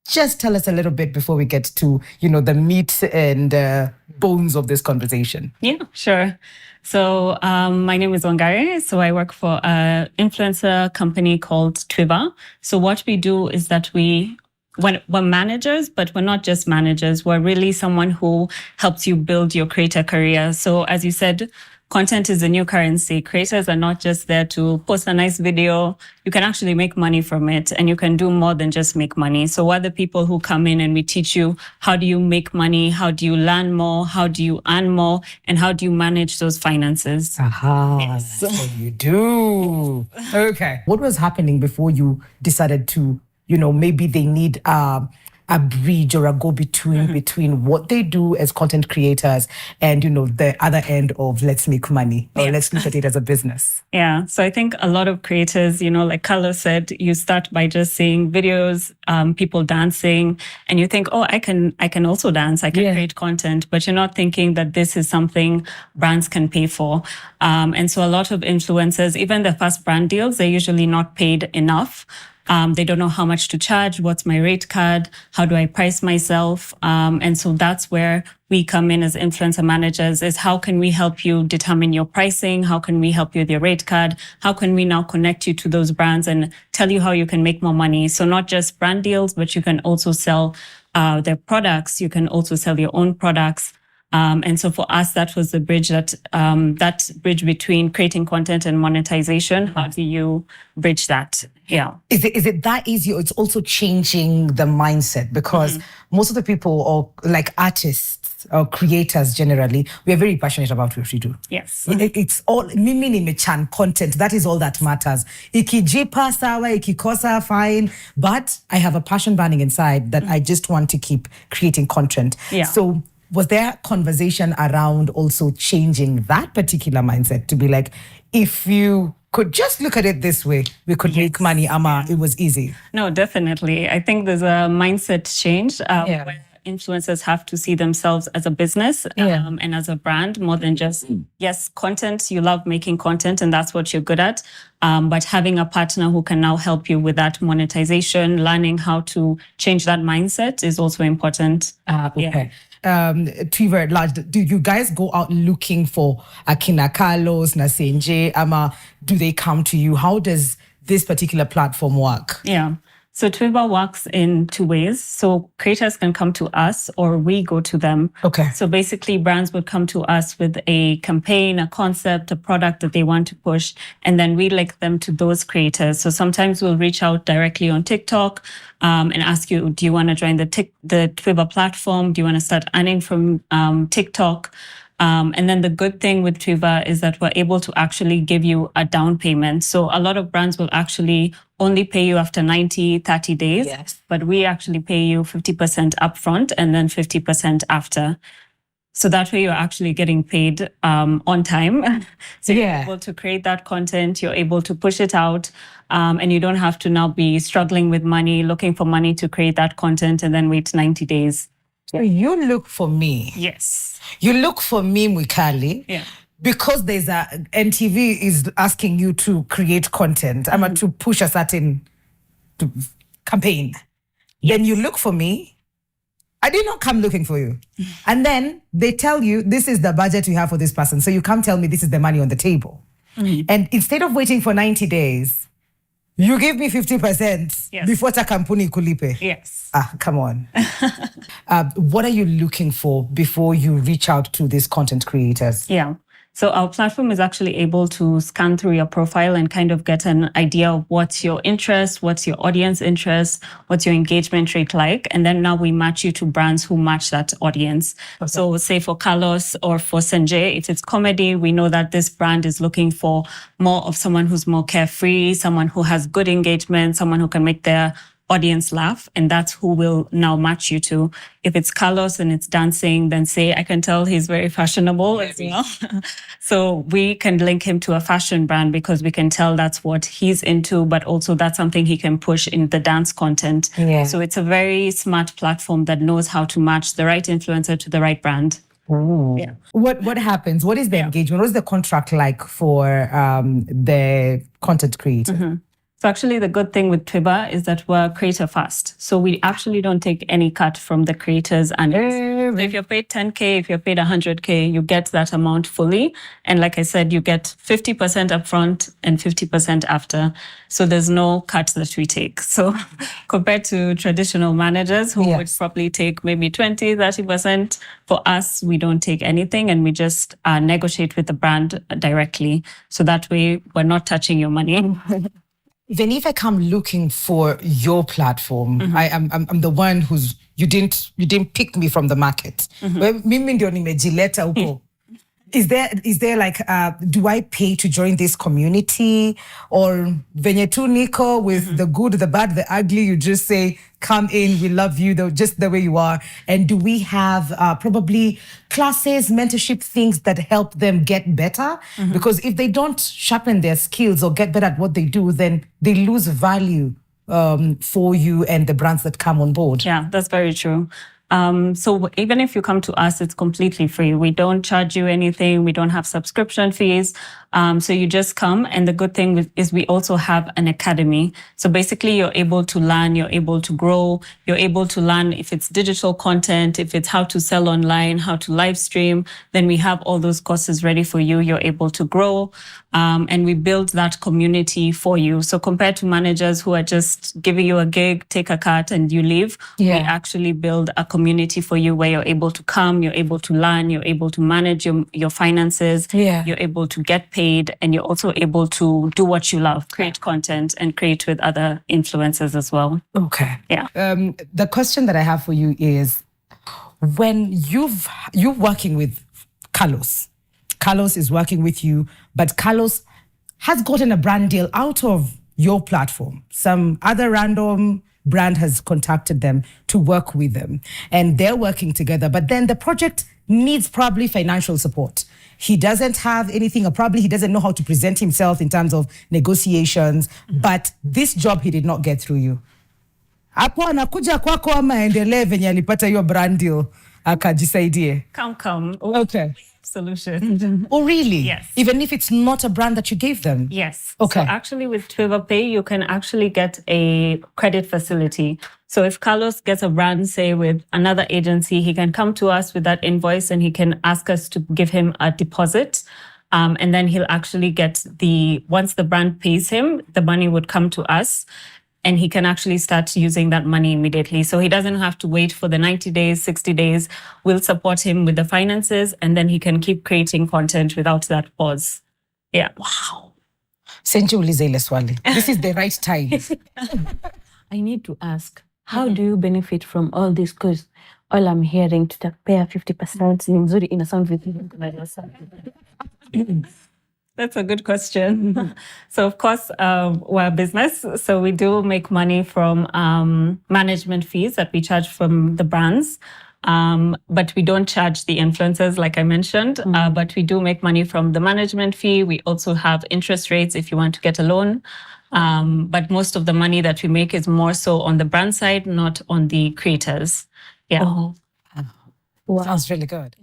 just tell us a little bit before we get to, the meat and bones of this conversation. Yeah, sure. So my name is Wangare. So I work for an influencer company called Twiva. So what we do is that we're managers, but we're not just managers. We're really someone who helps you build your creator career. So as you said, content is the new currency. Creators are not just there to post a nice video. You can actually make money from it, and you can do more than just make money. So we're the people who come in and we teach you, how do you make money? How do you learn more? How do you earn more? And how do you manage those finances? Aha, yes. So you do. Okay. What was happening before you decided to, maybe they need a bridge or a go-between between what they do as content creators and, the other end of let's make money or let's look at it as a business? Yeah. So I think a lot of creators, like Carlos said, you start by just seeing videos, people dancing, and you think, oh, I can also dance. I can create content, but you're not thinking that this is something brands can pay for. And so a lot of influencers, even the first brand deals, they're usually not paid enough. They don't know how much to charge. What's my rate card? How do I price myself? And so that's where we come in as influencer managers, is how can we help you determine your pricing? How can we help you with your rate card? How can we now connect you to those brands and tell you how you can make more money? So not just brand deals, but you can also sell their products. You can also sell your own products. And so for us, that was the bridge that bridge between creating content and monetization. How do you bridge that? Yeah. Is it that easy, or it's also changing the mindset? Because most of the people, or like artists or creators generally, we are very passionate about what we do. Yes. It's all mimi chan content. That is all that matters. Ikijipa sawa, ikikosa fine. But I have a passion burning inside that I just want to keep creating content. Yeah. So was there conversation around also changing that particular mindset to be like, if you could just look at it this way, we could make money, it was easy? No, definitely. I think there's a mindset change where influencers have to see themselves as a business and as a brand, more than just, yes, content. You love making content and that's what you're good at. But having a partner who can now help you with that monetization, learning how to change that mindset is also important. Okay. Twiva at large, do you guys go out looking for Akina Carlos, Nasenje, Ama? Do they come to you? How does this particular platform work? Yeah. So Twiva works in two ways. So creators can come to us or we go to them. Okay. So basically brands would come to us with a campaign, a concept, a product that they want to push, and then we link them to those creators. So sometimes we'll reach out directly on TikTok and ask you, do you want to join the Twiva platform? Do you want to start earning from TikTok? And then the good thing with Twiva is that we're able to actually give you a down payment. So a lot of brands will actually only pay you after 90, 30 days, but we actually pay you 50% upfront and then 50% after. So that way you're actually getting paid on time. So you're able to create that content, you're able to push it out, and you don't have to now be struggling with money, looking for money to create that content and then wait 90 days. So you look for me. Yes. You look for me, Mwikali. Yeah. Because there's NTV is asking you to create content, to push a certain campaign. Then you look for me. I did not come looking for you. And then they tell you, this is the budget we have for this person. So you come tell me this is the money on the table. And instead of waiting for 90 days, you give me 50% before Takampuni kulipe. Yes. Come on. What are you looking for before you reach out to these content creators? Yeah. So our platform is actually able to scan through your profile and kind of get an idea of what's your interest, what's your audience interest, what's your engagement rate like. And then now we match you to brands who match that audience. Okay. So say for Carlos or for Sanjay, if it's comedy, we know that this brand is looking for more of someone who's more carefree, someone who has good engagement, someone who can make their audience laugh, and that's who will now match you to. If it's Carlos and it's dancing, then say, I can tell he's very fashionable as well. So we can link him to a fashion brand because we can tell that's what he's into, but also that's something he can push in the dance content. Yeah. So it's a very smart platform that knows how to match the right influencer to the right brand. Ooh. Yeah. What happens? What is the engagement? What is the contract like for the content creator? So actually the good thing with Twiva is that we're creator fast. So we actually don't take any cut from the creators. And so if you're paid 10K, if you're paid 100K, you get that amount fully. And like I said, you get 50% upfront and 50% after. So there's no cut that we take. So compared to traditional managers who would probably take maybe 20, 30%, for us, we don't take anything and we just negotiate with the brand directly. So that way we're not touching your money. Even if I come looking for your platform, I'm the one who's you didn't pick me from the market. Mimi ndio nimejileta huko. Is there like do I pay to join this community, or venye tu niko with the good, the bad, the ugly, you just say come in, we love you just the way you are? And do we have probably classes, mentorship, things that help them get better? Because if they don't sharpen their skills or get better at what they do, then they lose value for you and the brands that come on board. Yeah, that's very true. So even if you come to us, it's completely free. We don't charge you anything. We don't have subscription fees. So you just come. And the good thing is we also have an academy. So basically you're able to learn, you're able to grow, you're able to learn if it's digital content, if it's how to sell online, how to live stream, then we have all those courses ready for you. You're able to grow. And we build that community for you. So compared to managers who are just giving you a gig, take a cut and you leave, we actually build a community for you where you're able to come, you're able to learn, you're able to manage your finances, you're able to get paid, and you're also able to do what you love, create content and create with other influencers as well. Okay. Yeah. The question that I have for you is, when you're working with Carlos is working with you, but Carlos has gotten a brand deal out of your platform. Some other random brand has contacted them to work with them, and they're working together. But then the project needs probably financial support. He doesn't have anything, or probably he doesn't know how to present himself in terms of negotiations. But this job he did not get through you. Hapo anakuja kwako ama endelee venye alipata hiyo brand deal akajisaidie. Come. Okay. Solution. Oh, really? Yes. Even if it's not a brand that you gave them? Yes. Okay. So actually with Twiva Pay, you can actually get a credit facility. So if Carlos gets a brand, say with another agency, he can come to us with that invoice and he can ask us to give him a deposit. And then he'll actually get once the brand pays him, the money would come to us. And he can actually start using that money immediately. So he doesn't have to wait for the 90 days, 60 days. We'll support him with the finances, and then he can keep creating content without that pause. Yeah. Wow. Senji uliza ile swali. This is the right time. I need to ask, how do you benefit from all this? Because all I'm hearing, to pay 50% ni mzuri, ina sound vizuri. That's a good question. So of course, we're a business. So we do make money from management fees that we charge from the brands. But we don't charge the influencers, like I mentioned. But we do make money from the management fee. We also have interest rates if you want to get a loan. But most of the money that we make is more so on the brand side, not on the creators. Yeah. Wow. Sounds really good.